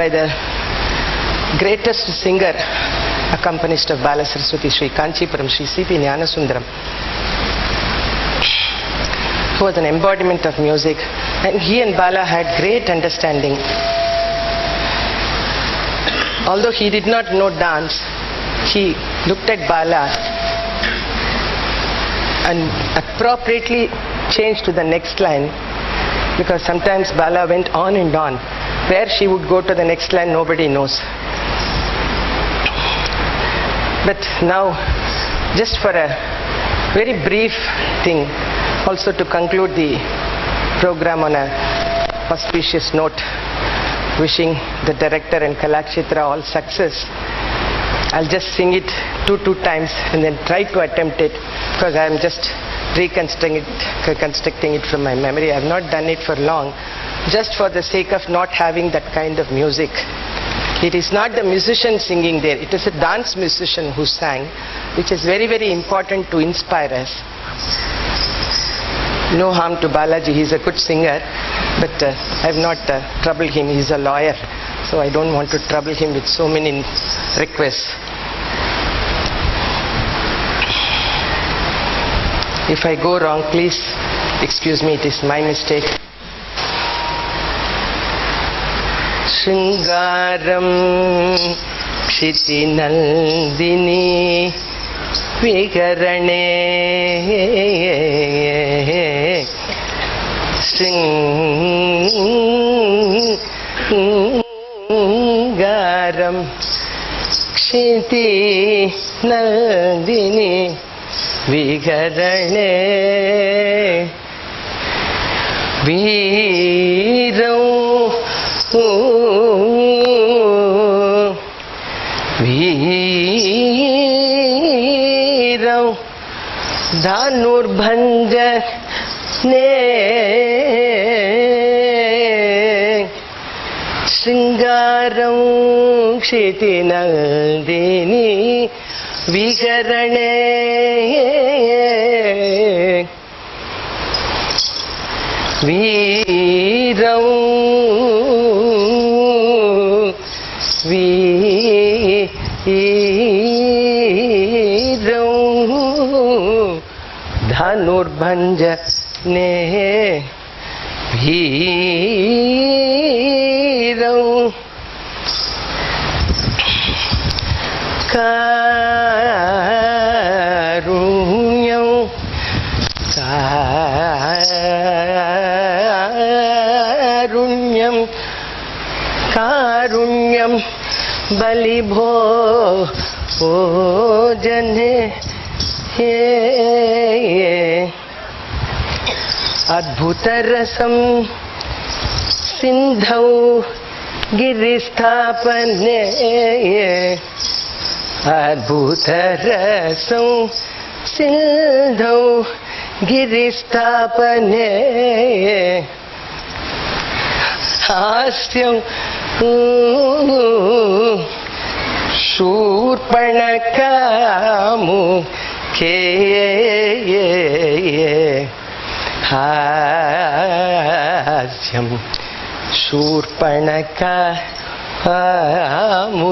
by the greatest singer, accompanist of Bala Saraswati, Sri Kanchipuram, Sri C.P. Gnanasundaram, who was an embodiment of music, and he and Bala had great understanding. Although he did not know dance, he looked at Bala and appropriately changed to the next line, because sometimes Bala went on and on. Where she would go to the next line, nobody knows. But now, just for a very brief thing, also to conclude the program on a auspicious note, wishing the director and Kalakshetra all success, I'll just sing it two times and then try to attempt it, because I am just reconstructing it from my memory. I have not done it for long, just for the sake of not having that kind of music. It is not the musician singing there, it is a dance musician who sang, which is very, very important to inspire us. No harm to Balaji, he is a good singer, but I have not troubled him. He is a lawyer, so I don't want to trouble him with so many requests. If I go wrong, please excuse me, it is my mistake. Shringaram Kshiti Nandini Vikarane Shringaram Kshiti Nandini Vikarane Veerau Veerau Dhanurbhanjane Shringaram Kshiti Nandini Vikarane Veerau Veerau Dhanurbhanjane Veerau Karunyam Karunyam Karunyam Balibho Jane Adbhutarasam Sindhau Giristapane Adbhutarasam Sindhau Giristapane Hasyam Shurpanakamu Ke Hasyam Shurpanakamu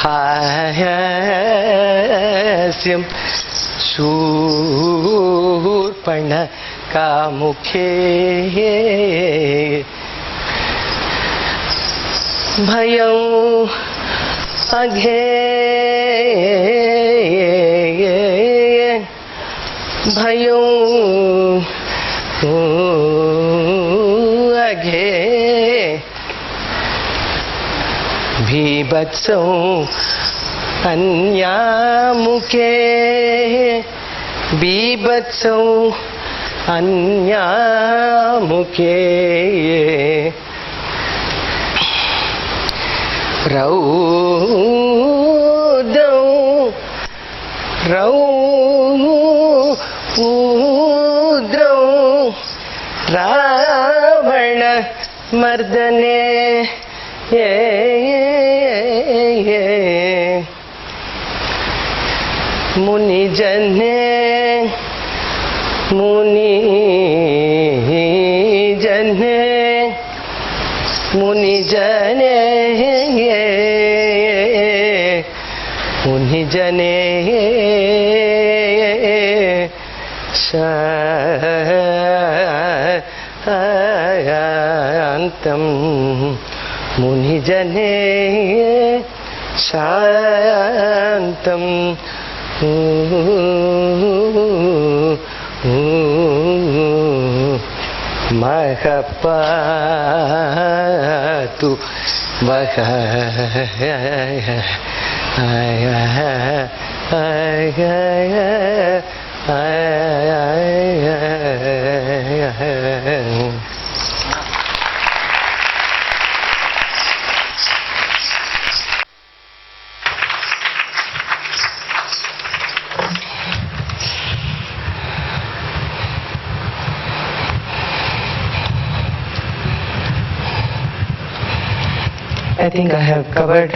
Hasyam Shurpanakamu Bhayam Aghe Bhayam Aghe Bhibatsam Anyamukhe Bhibatsam Anyamukhe Raudau Ravana Mardane Muni Jane Muni मुनिजने मुनिजने शान्तं मुनिजने शान्तं महपातु वह I think I have covered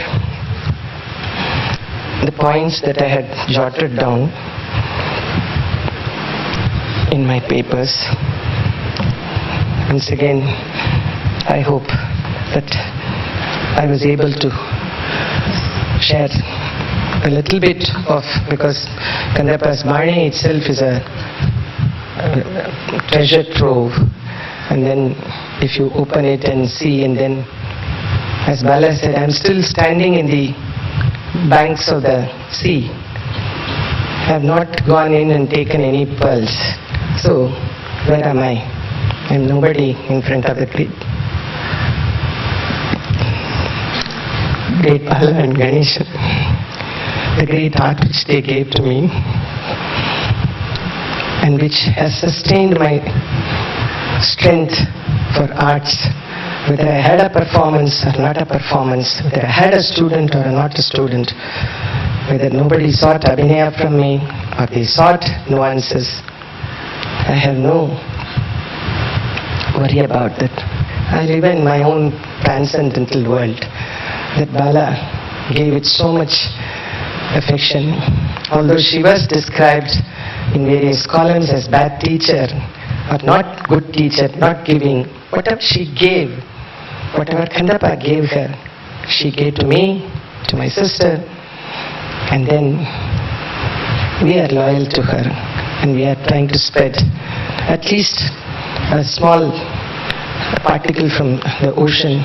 the points that I had jotted down in my papers. Once again, I hope that I was able to share a little bit of, because Kandapa's Bani itself is a treasure trove, and then if you open it and see, and then as Bala said, I'm still standing in the banks of the sea. I have not gone in and taken any pearls. So, where am I? I'm nobody in front of the great Bala and Ganesha, the great heart which they gave to me, and which has sustained my strength for arts. Whether I had a performance or not a performance, whether I had a student or not a student, whether nobody sought abhinaya from me or they sought nuances, I have no worry about that. I live in my own transcendental world that Bala gave it so much affection. Although she was described in various columns as bad teacher or not good teacher, not giving, whatever she gave, whatever Kandapa gave her, she gave to me, to my sister, and then we are loyal to her, and we are trying to spread at least a small particle from the ocean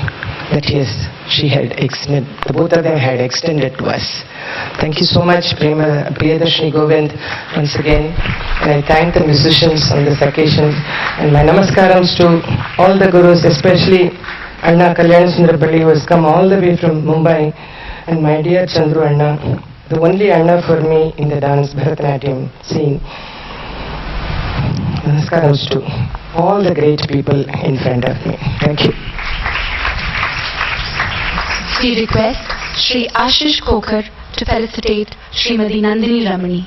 that she had extended, the both of them had extended to us. Thank you so much, Priyadarshini Govind, once again. And I thank the musicians on this occasion, and my namaskarams to all the gurus, especially Anna Kalyan Sundarapalli, who has come all the way from Mumbai, and my dear Chandru Anna, the only Anna for me in the dance Bharatanatyam scene. Namaskarams to all the great people in front of me. Thank you. We request Shri Ashish Kokhar to felicitate Srimati Nandini Ramani.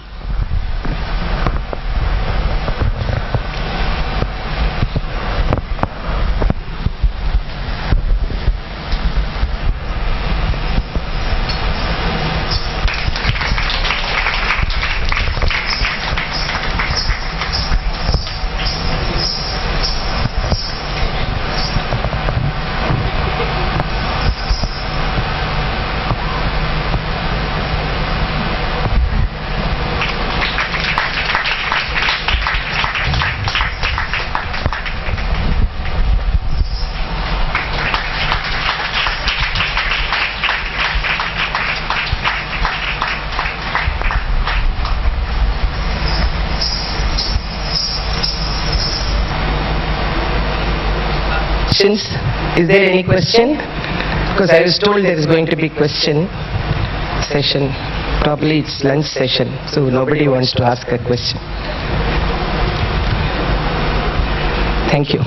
Is there any question? Because I was told there is going to be question session. Probably it's lunch session, so nobody wants to ask a question. Thank you.